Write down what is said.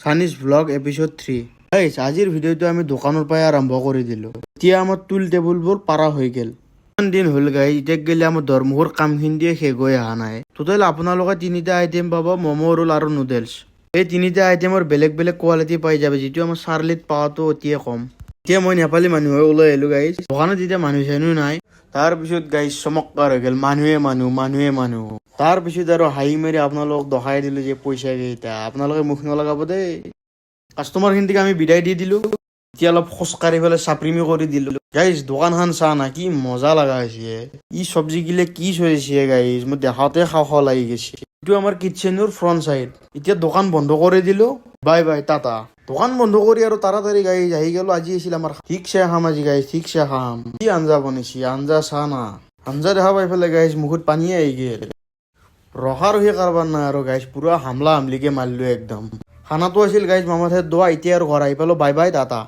সানিস blog episode 3। Guys আজিৰ ভিডিঅ'টো আমি দোকানৰ পৰাই আৰম্ভ কৰি দিলোঁ। এতিয়া আমাৰ টুল টেবুলবোৰ পাৰা হৈ গ'ল। ইমান দিন হ'ল গাইস, এতিয়া গ'লে আমাৰ দৰমহাৰ কামখিনি দিয়ে শেষ হৈ অহা নাই। টোটেল আপোনালোকে 3টা আইটেম পাব, ম'ম' ৰোল আৰু নুডলছ। এই 3টা আইটেমৰ বেলেগ বেলেগ কোৱালিটি পাই যাব, যিটো আমাৰ চাৰ্লিত পাৱাটো অতিয়ে কম। এতিয়া মই নেপালী মানুহ হৈ ওলাই আহিলোঁ গাইস। দোকানত এতিয়া মানুহ চানুহ নাই। তাৰপিছত গাইস চমৎকাৰ হৈ গ'ল, মানুহে মানুহ। তাৰপিছত আৰু হাঁহি মাৰি আপোনালোকক দেখাই দিলোঁ যে পইচা কেইটা। আপোনালোকে মুখ নলগাব দেই। কাষ্টমাৰখিনিক আমি বিদায় দি দিলোঁ। এতিয়া অলপ খোজকাঢ়ি পেলাই চাপৰিমি কৰি দিলোঁ। গাইজ দোকানখন চা না, কি মজা লগা হৈছে। ই চব্জি গিলে কি চলিছে গাইজ, মোৰ দেখাতে খাওঁ লাগি গৈছে। এইটো আমাৰ কিটচেনৰ ফ্ৰণ্ট চাইড। এতিয়া দোকান বন্ধ কৰি দিলোঁ। বাই টাটা। দোকান বন্ধ কৰি আৰু তাড়াতাড়ি গাইজ আহি গ'লো। আজি আছিল আমাৰ ঠিকছে খাম আজি গাইজ, ঠিকছে খাম। কি আঞ্জা বনাইছে, আঞ্জা চা না। আঞ্জা দেখা পাই পেলাই গাইজ মুখত পানীয়ে আহি গ'ল। ৰহি কাৰবাৰ নাই আৰু গাইজ, পুৰা হামলিকে মাৰিলোঁ একদম। খানাটো আছিল গাইজ মামাৰ ঠাইত দোৱা। এতিয়া আৰু ঘৰ আহি পালোঁ। বাই টাটা।